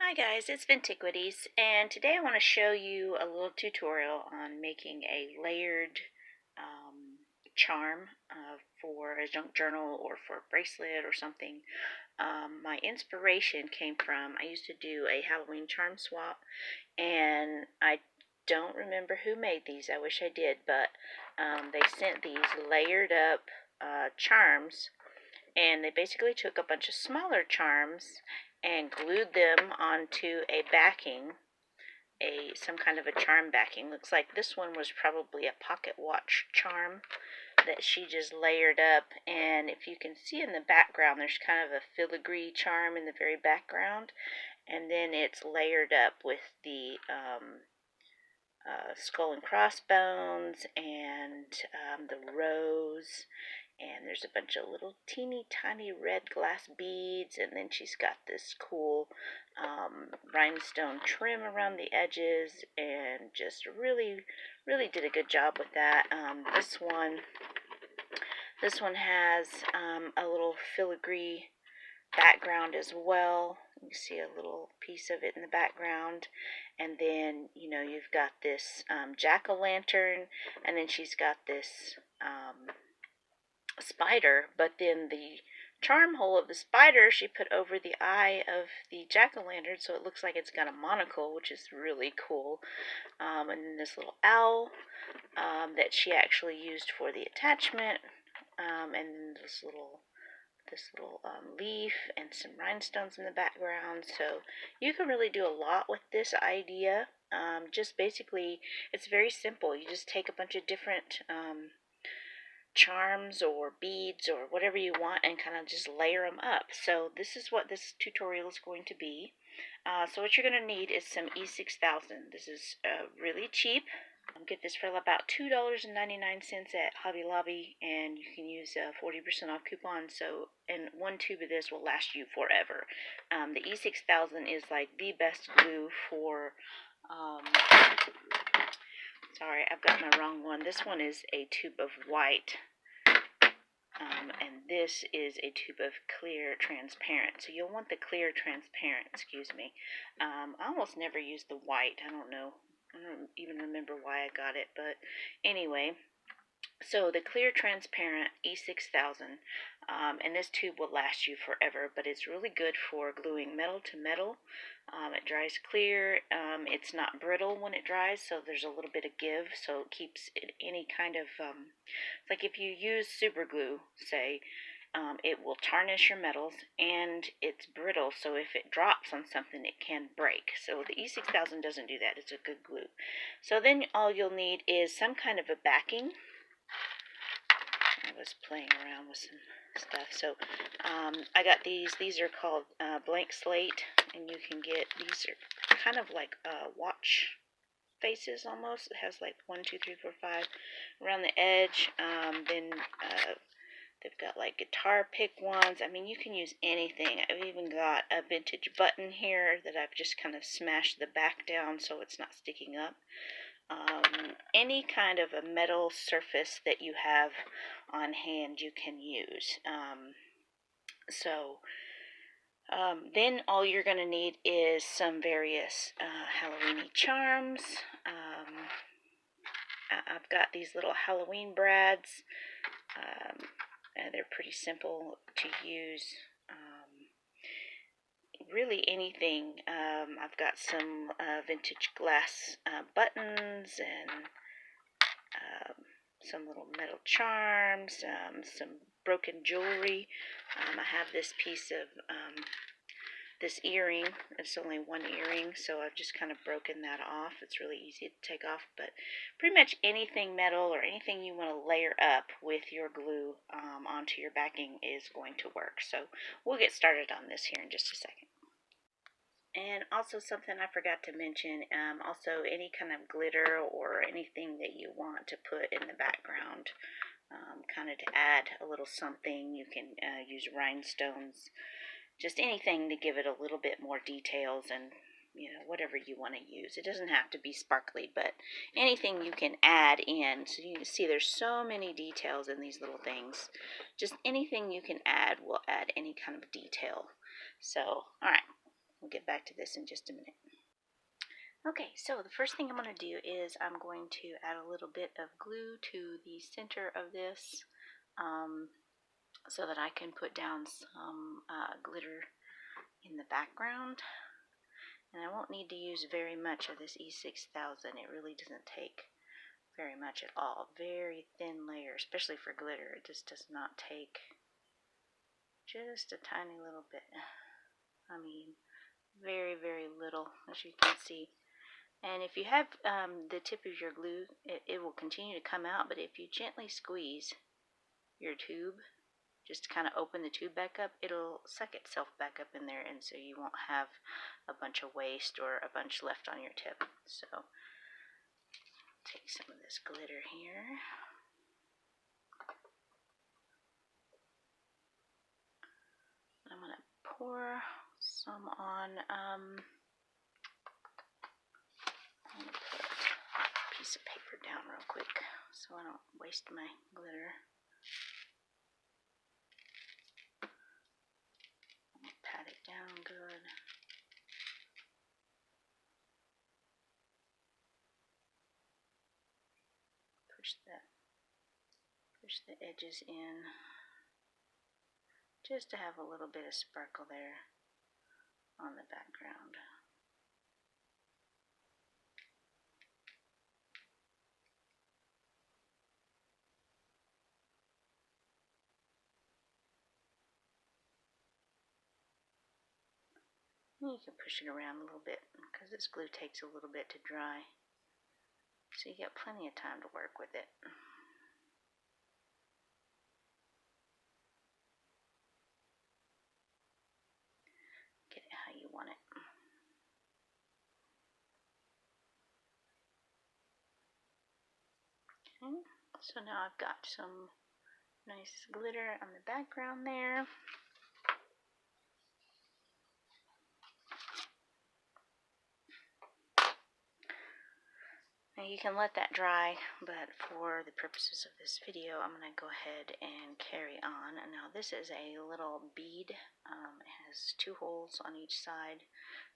Hi guys, it's Vintiquities, and today I want to show you a little tutorial on making a layered charm for a junk journal or for a bracelet or something. My inspiration came from, I used to do a Halloween charm swap, and I don't remember who made these. I wish I did, but they sent these layered up charms, and they basically took a bunch of smaller charms and glued them onto a backing, some kind of a charm backing. Looks like this one was probably a pocket watch charm that she just layered up. And if you can see in the background, there's kind of a filigree charm in the very background, and then it's layered up with the skull and crossbones and the rose, and there's a bunch of little teeny tiny red glass beads, and then she's got this cool rhinestone trim around the edges, and just really did a good job with that. This one has a little filigree background as well. You see a little piece of it in the background, and then you've got this jack-o'-lantern, and then she's got this spider, but then the charm hole of the spider she put over the eye of the jack-o'-lantern, so it looks like it's got a monocle, which is really cool. And then this little owl that she actually used for the attachment, and then this little leaf and some rhinestones in the background. So you can really do a lot with this idea. Just basically, it's very simple. You just take a bunch of different charms or beads or whatever you want and kind of just layer them up. So this is what this tutorial is going to be. So what you're going to need is some E6000. This is really cheap. Get this for about $2.99 at Hobby Lobby, and you can use a 40% off coupon. So, and one tube of this will last you forever. The E6000 is like the best glue for, sorry, I've got my wrong one. This one is a tube of white, and this is a tube of clear transparent. So you'll want the clear transparent, excuse me. I almost never use the white. I don't know. I don't even remember why I got it, but anyway. So the clear transparent E6000, and this tube will last you forever, but it's really good for gluing metal to metal. It dries clear. It's not brittle when it dries, so there's a little bit of give, so it keeps any kind of, like if you use super glue, say, it will tarnish your metals, and it's brittle, so if it drops on something, it can break. So the E6000 doesn't do that. It's a good glue. So then all you'll need is some kind of a backing. I was playing around with some stuff. So I got these. These are called blank slate, and you can get, these are kind of like watch faces almost. It has like 1, 2, 3, 4, 5 around the edge. Then they've got like guitar pick ones. I mean, you can use anything. I've even got a vintage button here that I've just kind of smashed the back down so it's not sticking up. Any kind of a metal surface that you have on hand you can use. Then all you're going to need is some various Halloweeny charms. I've got these little Halloween brads. They're pretty simple to use. Really anything. I've got some vintage glass buttons, and some little metal charms, some broken jewelry. I have this piece of this earring. It's only one earring, so I've just kind of broken that off. It's really easy to take off, but pretty much anything metal or anything you want to layer up with your glue onto your backing is going to work. So we'll get started on this here in just a second. And also something I forgot to mention, also any kind of glitter or anything that you want to put in the background, kind of to add a little something. You can use rhinestones, just anything to give it a little bit more details, and whatever you want to use. It doesn't have to be sparkly, but anything you can add in. So you can see there's so many details in these little things. Just anything you can add will add any kind of detail. So, alright. We'll get back to this in just a minute. Okay, so the first thing I'm going to do is I'm going to add a little bit of glue to the center of this so that I can put down some glitter in the background. And I won't need to use very much of this E6000. It really doesn't take very much at all. Very thin layer, especially for glitter. It just does not take just a tiny little bit. I mean, very, very little, as you can see. And if you have the tip of your glue, it will continue to come out, but if you gently squeeze your tube, just to kind of open the tube back up, it'll suck itself back up in there, and so you won't have a bunch of waste or a bunch left on your tip. So, take some of this glitter here. I'm going to pour some on, I'm going to put a piece of paper down real quick so I don't waste my glitter. Pat it down good. Push the edges in just to have a little bit of sparkle there on the background. And you can push it around a little bit because this glue takes a little bit to dry. So you got plenty of time to work with it. Get it how you want it. Okay, so now I've got some nice glitter on the background there. Now you can let that dry, but for the purposes of this video, I'm going to go ahead and carry on. And now this is a little bead. It has 2 holes on each side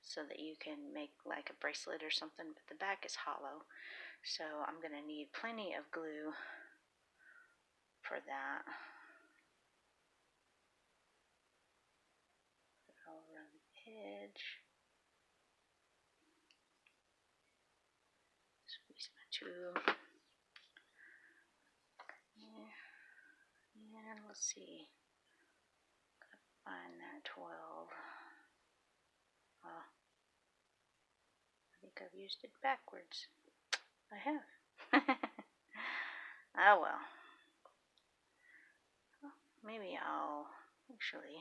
so that you can make like a bracelet or something, but the back is hollow. So I'm going to need plenty of glue for that. Put it all around the edge. Squeeze my tube. And let's see. Gotta find that 12. I think I've used it backwards. I have. Oh well. Maybe I'll actually,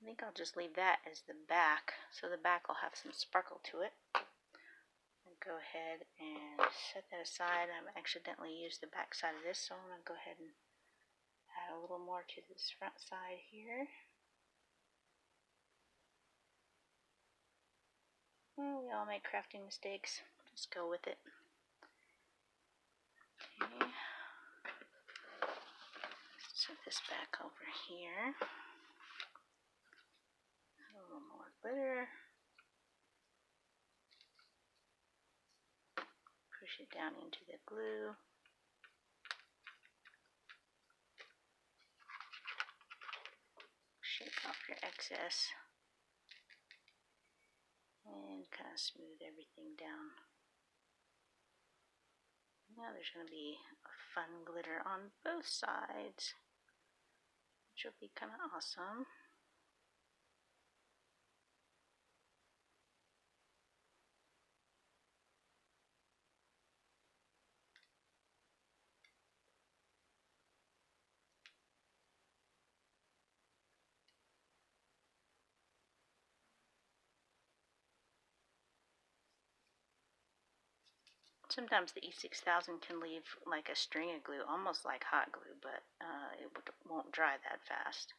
I think I'll just leave that as the back, so the back will have some sparkle to it. And go ahead and set that aside. I've accidentally used the back side of this, so I'm going to go ahead and add a little more to this front side here. Well, we all make crafting mistakes. Just go with it. Okay. Set this back over here. Add a little more glitter. Push it down into the glue. Shake off your excess. And kind of smooth everything down. Now there's going to be a fun glitter on both sides, which will be kind of awesome. Sometimes the E6000 can leave like a string of glue, almost like hot glue, but it won't dry that fast.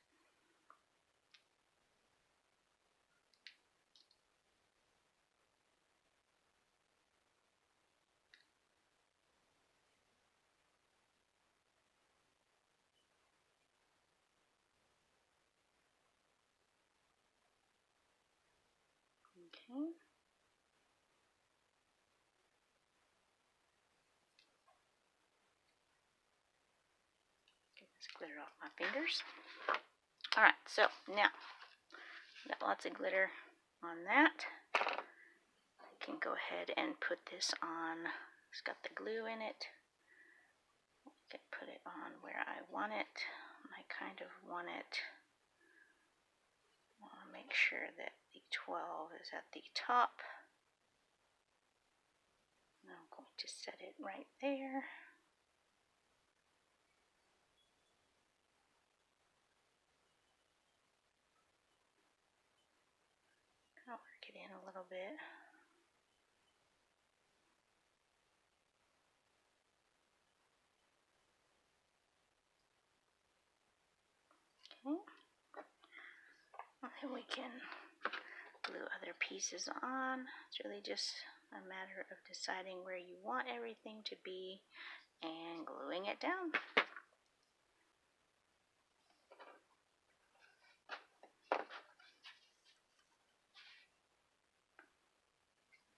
Okay. Get this glitter off my fingers. Alright, so now, got lots of glitter on that. I can go ahead and put this on. It's got the glue in it. I can put it on where I want it. I kind of want it. I want to make sure that the 12 is at the top. And I'm going to set it right there. I'll work it in a little bit. Okay. And then we can glue other pieces on. It's really just a matter of deciding where you want everything to be and gluing it down.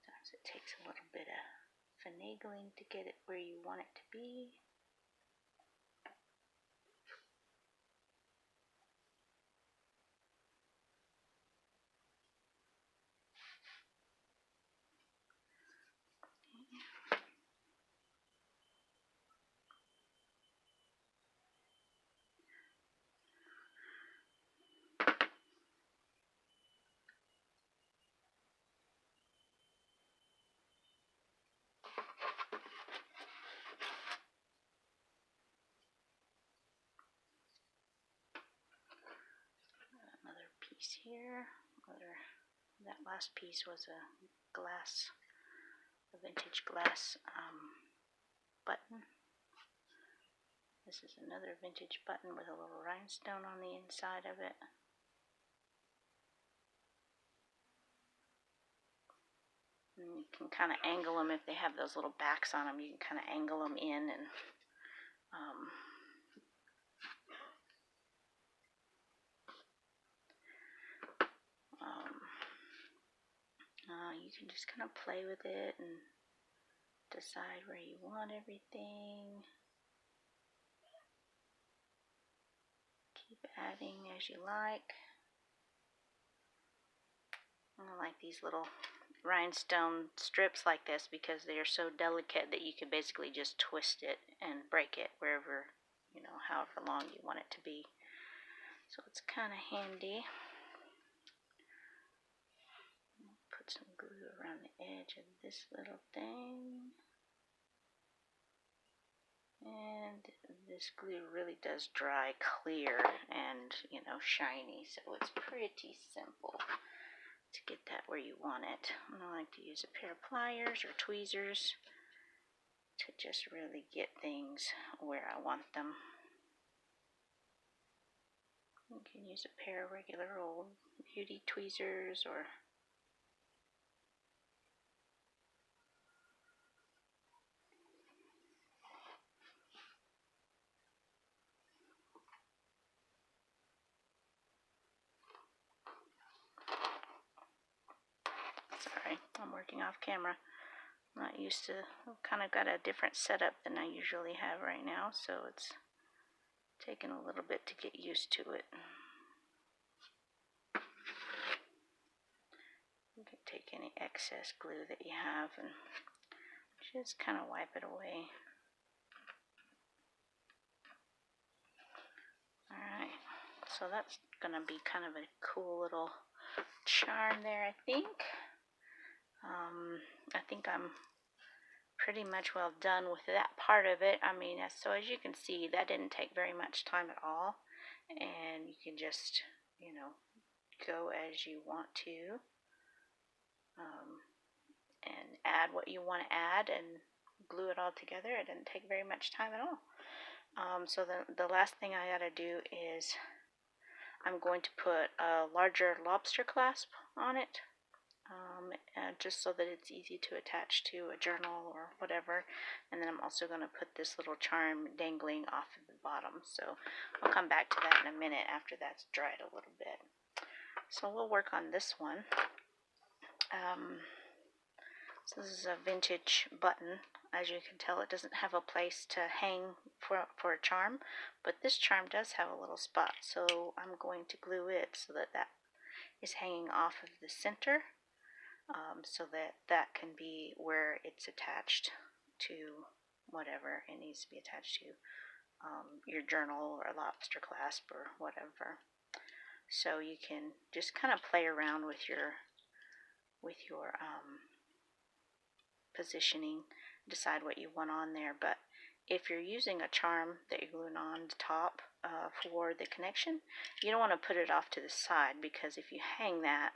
Sometimes it takes a little bit of finagling to get it where you want it to be. Another piece here. That last piece was a vintage glass button. This is another vintage button with a little rhinestone on the inside of it. And you can kind of angle them if they have those little backs on them. You can kind of angle them in and you can just kind of play with it and decide where you want everything. Keep adding as you like. I like these little rhinestone strips like this because they are so delicate that you can basically just twist it and break it wherever, however long you want it to be. So it's kind of handy. Put some glue around the edge of this little thing. And this glue really does dry clear and, shiny, so it's pretty simple to get that where you want it. And I like to use a pair of pliers or tweezers to just really get things where I want them. You can use a pair of regular old beauty tweezers or sorry, I'm working off camera. I'm not used to, I've kind of got a different setup than I usually have right now, so it's taken a little bit to get used to it. You can take any excess glue that you have and just kind of wipe it away. Alright, so that's going to be kind of a cool little charm there, I think. I think I'm pretty much well done with that part of it. I mean, so as you can see, that didn't take very much time at all. And you can just, go as you want to. And add what you want to add and glue it all together. It didn't take very much time at all. So the last thing I gotta do is I'm going to put a larger lobster clasp on it, just so that it's easy to attach to a journal or whatever. And then I'm also going to put this little charm dangling off of the bottom. So I'll come back to that in a minute after that's dried a little bit. So we'll work on this one. So this is a vintage button. As you can tell, it doesn't have a place to hang for a charm, but this charm does have a little spot, so I'm going to glue it so that that is hanging off of the center, so that that can be where it's attached to whatever it needs to be attached to, your journal or a lobster clasp or whatever. So you can just kind of play around with your positioning, decide what you want on there. But if you're using a charm that you're gluing on the top for the connection, you don't want to put it off to the side, because if you hang that,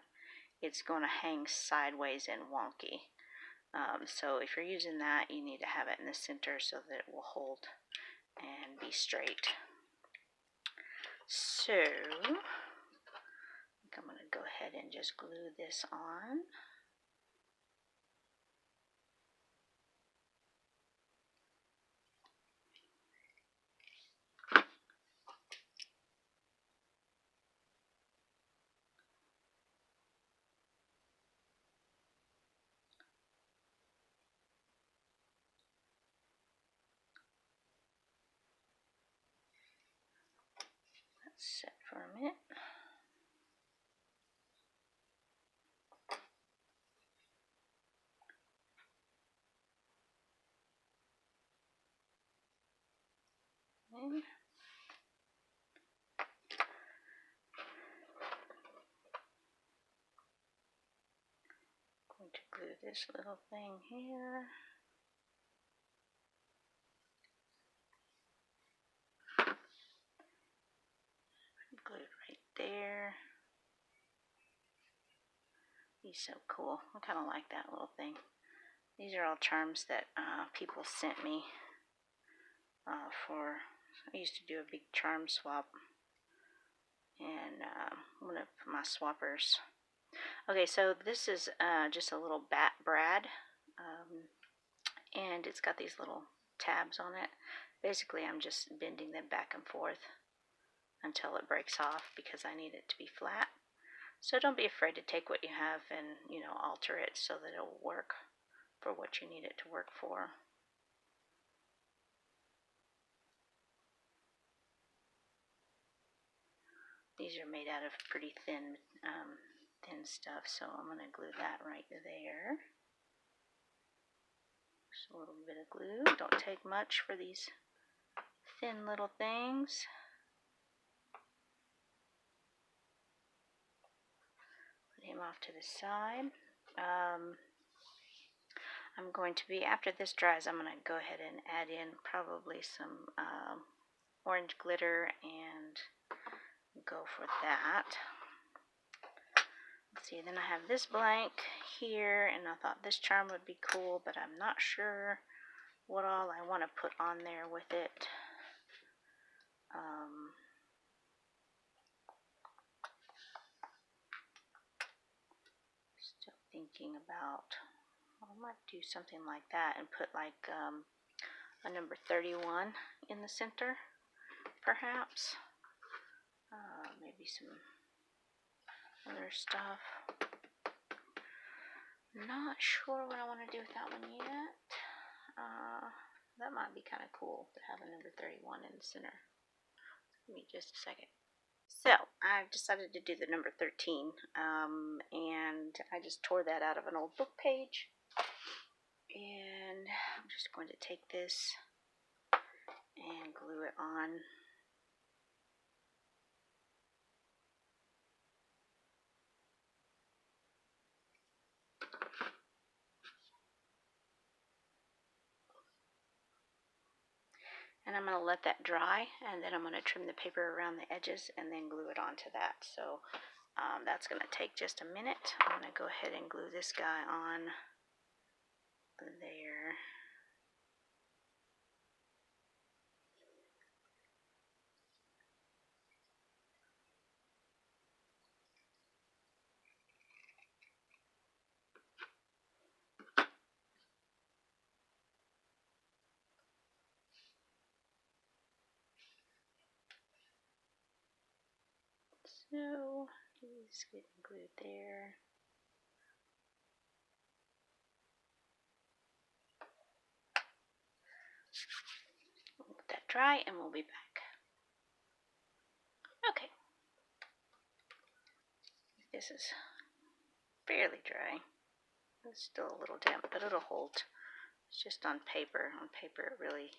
it's going to hang sideways and wonky. So if you're using that, you need to have it in the center so that it will hold and be straight. So I think I'm going to go ahead and just glue this on. Let's set for a minute. Okay. Going to glue this little thing here. Glued right there. He's so cool. I kind of like that little thing. These are all charms that people sent me for. I used to do a big charm swap, and one of my swappers. Okay, so this is just a little bat brad, and it's got these little tabs on it. Basically, I'm just bending them back and forth until it breaks off, because I need it to be flat. So don't be afraid to take what you have and, alter it so that it'll work for what you need it to work for. These are made out of pretty thin stuff, so I'm going to glue that right there. Just a little bit of glue. Don't take much for these thin little things. Put him off to the side. I'm going to be, after this dries, I'm going to go ahead and add in probably some orange glitter and go for that. Let's see, then I have this blank here, and I thought this charm would be cool, but I'm not sure what all I want to put on there with it. Still thinking about, I might do something like that and put like a number 31 in the center, perhaps. Maybe some other stuff. Not sure what I want to do with that one yet. That might be kind of cool to have a number 31 in the center. Give me just a second. So I've decided to do the number 13, and I just tore that out of an old book page, and I'm just going to take this and glue it on. And I'm going to let that dry, and then I'm going to trim the paper around the edges and then glue it onto that. So that's going to take just a minute. I'm going to go ahead and glue this guy on there. So he's getting glued there. We'll let that dry and we'll be back. Okay. This is fairly dry. It's still a little damp, but it'll hold. It's just on paper. On paper it really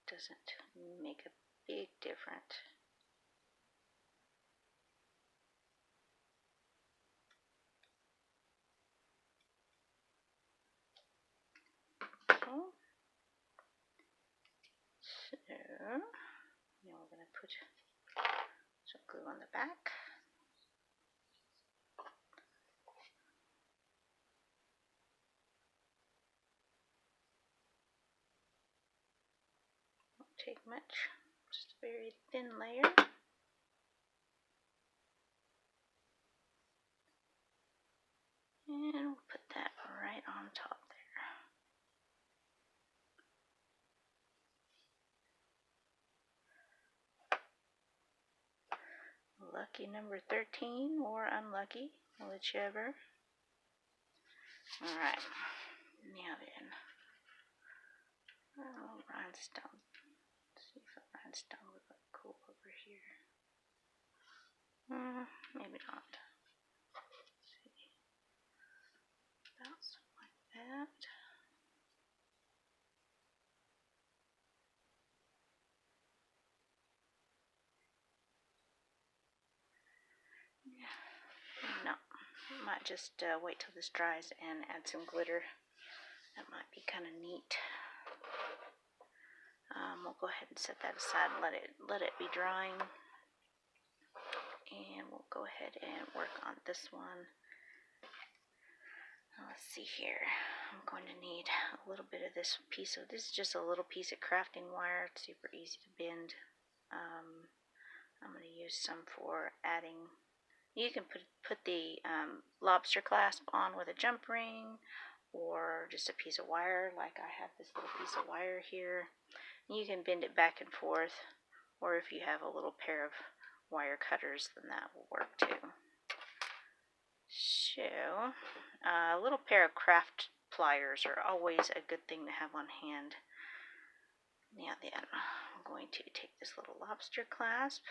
doesn't make a big difference. Okay. So now we're going to put some glue on the back. Won't take much, just a very thin layer. And we'll put that right on top there. Lucky number 13 or unlucky, whichever. Alright, now then, rhinestone. Let's see if a rhinestone would look cool over here. Maybe not. Let's see. About something like that. No, I might just wait till this dries and add some glitter. That might be kind of neat. We'll go ahead and set that aside and let it be drying. And we'll go ahead and work on this one. Let's see here. I'm going to need a little bit of this piece. So this is just a little piece of crafting wire. It's super easy to bend. I'm going to use some for adding. You can put the lobster clasp on with a jump ring, or just a piece of wire. Like I have this little piece of wire here. You can bend it back and forth, or if you have a little pair of wire cutters, then that will work too. So, a little pair of craft pliers are always a good thing to have on hand. Now then, I'm going to take this little lobster clasp.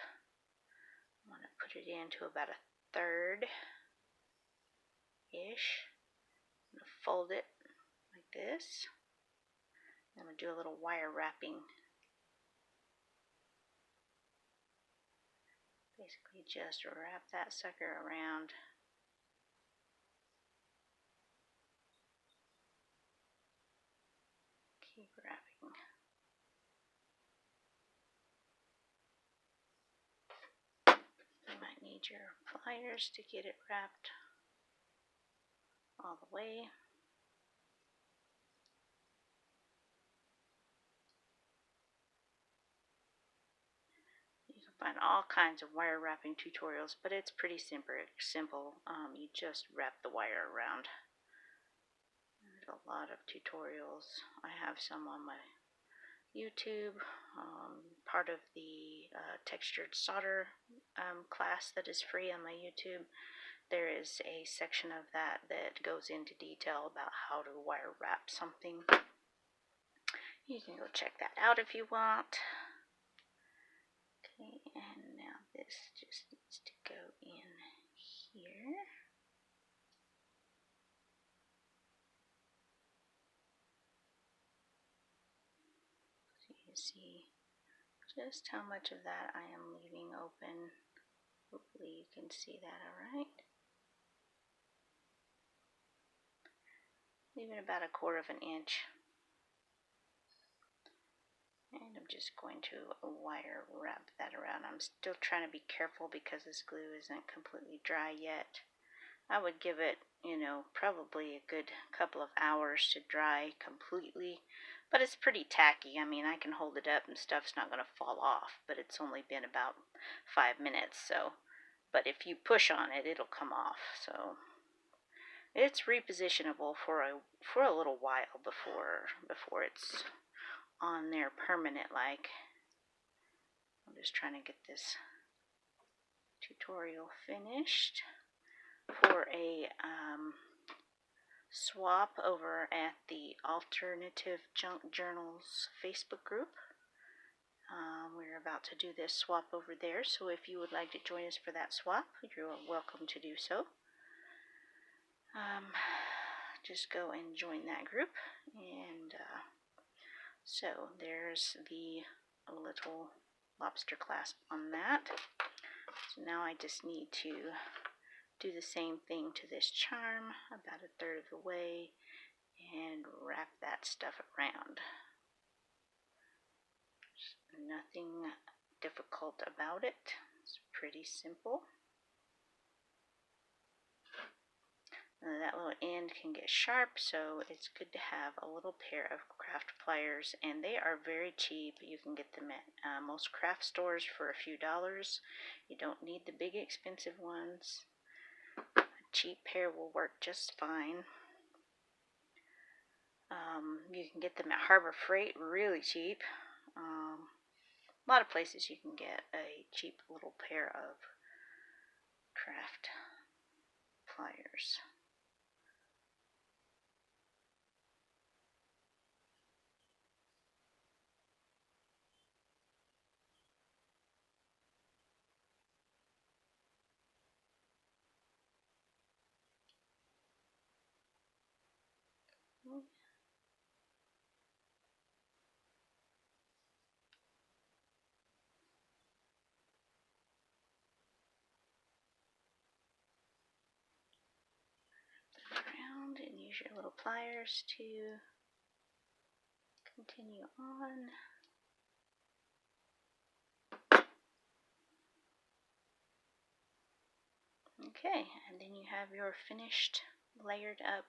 I'm going to put it into about 1/3-ish. I'm going to fold it like this. I'm going to do a little wire wrapping. Basically just wrap that sucker around. Keep wrapping. You might need your pliers to get it wrapped all the way. You can find all kinds of wire wrapping tutorials, but it's pretty simple. You just wrap the wire around. There's a lot of tutorials. I have some on my YouTube. Part of the textured solder class that is free on my YouTube. There is a section of that goes into detail about how to wire wrap something. You can go check that out if you want. Okay, and now this just needs to go in here. So you can see just how much of that I am leaving open. Hopefully you can see that alright. Leaving about 1/4 inch. And I'm just going to wire wrap that around. I'm still trying to be careful because this glue isn't completely dry yet. I would give it, probably a good couple of hours to dry completely. But it's pretty tacky. I mean, I can hold it up and stuff's not going to fall off. But it's only been about 5 minutes. But if you push on it, it'll come off. So it's repositionable for a little while before it's on there permanent like. I'm just trying to get this tutorial finished for a swap over at the Alternative Junk Journals Facebook group. We're about to do this swap over there, so if you would like to join us for that swap, you're welcome to do so. Just go and join that group, and so there's the little lobster clasp on that. So now I just need to do the same thing to this charm about a third of the way and wrap that stuff around. There's nothing difficult about it. It's pretty simple. That little end can get sharp, so it's good to have a little pair of craft pliers, and they are very cheap. You can get them at most craft stores for a few dollars. You don't need the big expensive ones. A cheap pair will work just fine. You can get them at Harbor Freight really cheap. A lot of places you can get a cheap little pair of craft pliers. Around and use your little pliers to continue on. Okay, and then you have your finished layered up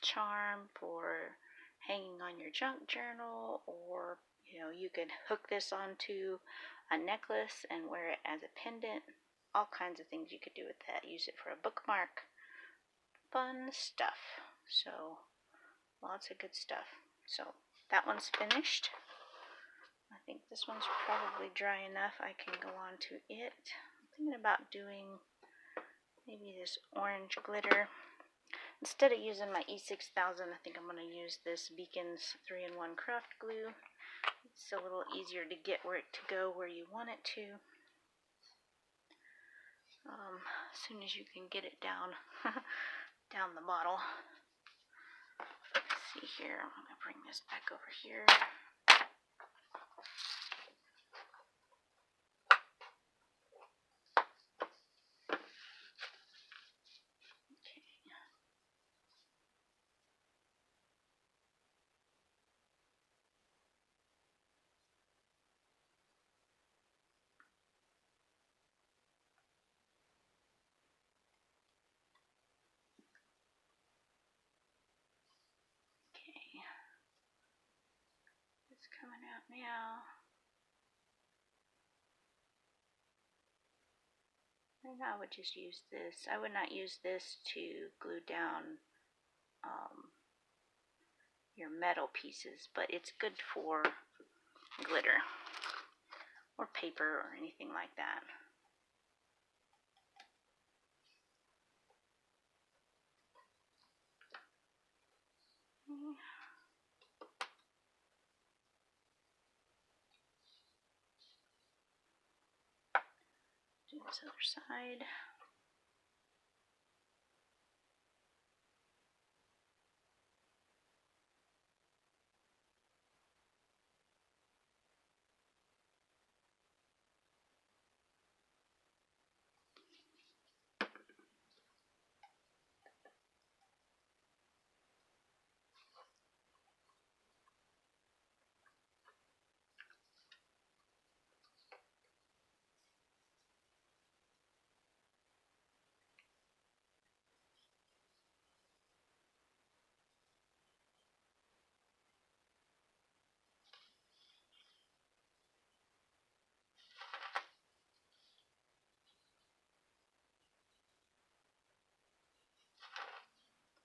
charm for hanging on your junk journal, or you could hook this onto a necklace and wear it as a pendant. All kinds of things you could do with that. Use it for a bookmark. Fun stuff. So lots of good stuff. So that one's finished. I think this one's probably dry enough. I can go on to it. I'm thinking about doing maybe this orange glitter. Instead of using my E6000, I think I'm going to use this Beacons 3-in-1 craft glue. It's a little easier to get it to go where you want it to. As soon as you can get it down down the bottle. Let's see here. I'm going to bring this back over here. It's coming out now. And I would just use this. I would not use this to glue down your metal pieces, but it's good for glitter or paper or anything like that. Do this other side.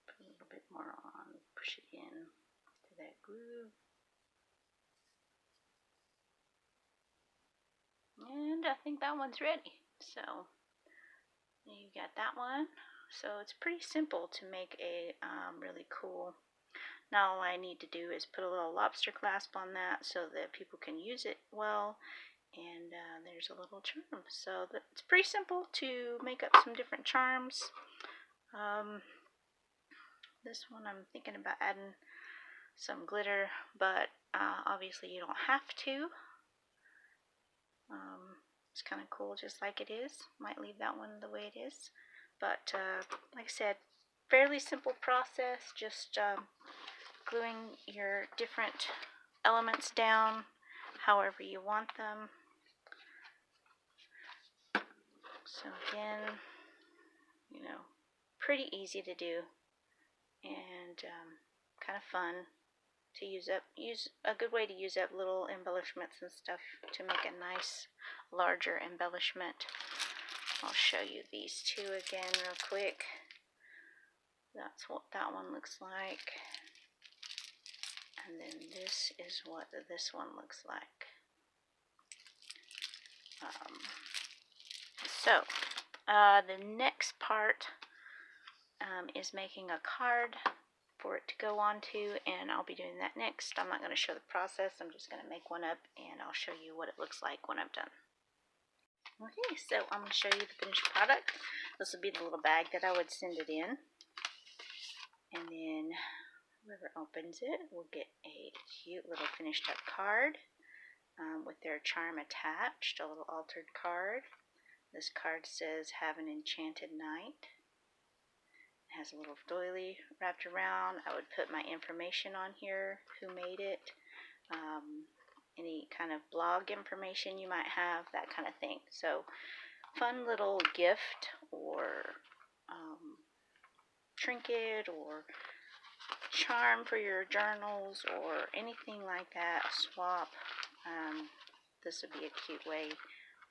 Put a little bit more on, push it in to that glue. And I think that one's ready. So you got that one. So it's pretty simple to make a really cool. Now all I need to do is put a little lobster clasp on that so that people can use it well. And there's a little charm. So it's pretty simple to make up some different charms. This one I'm thinking about adding some glitter, but obviously you don't have to. It's kind of cool just like it is. Might leave that one the way it is. But like I said, fairly simple process. Just gluing your different elements down however you want them. So again, pretty easy to do and kind of fun to use a good way to use up little embellishments and stuff to make a nice larger embellishment. I'll show you these two again real quick. That's what that one looks like. And then this is what this one looks like. The next part is making a card for it to go onto, and I'll be doing that next. I'm not going to show the process. I'm just going to make one up, and I'll show you what it looks like when I'm done. Okay, so I'm going to show you the finished product. This will be the little bag that I would send it in. And then whoever opens it will get a cute little finished up card with their charm attached, a little altered card. This card says, "Have an enchanted night." It has a little doily wrapped around. I would put my information on here, who made it, any kind of blog information you might have, that kind of thing. So fun little gift or trinket or charm for your journals or anything like that, a swap. This would be a cute way to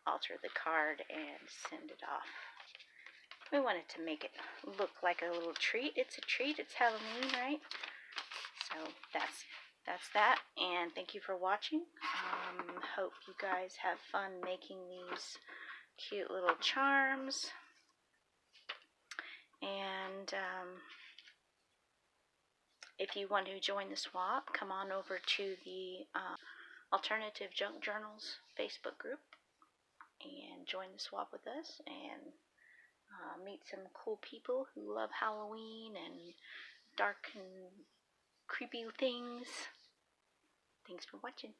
alter the card and send it off. We wanted to make it look like a little treat. It's a treat. It's Halloween, right? So that's that. And thank you for watching. Hope you guys have fun making these cute little charms. And if you want to join the swap, come on over to the Alternative Junk Journals Facebook group and join the swap with us and meet some cool people who love Halloween and dark and creepy things. Thanks for watching.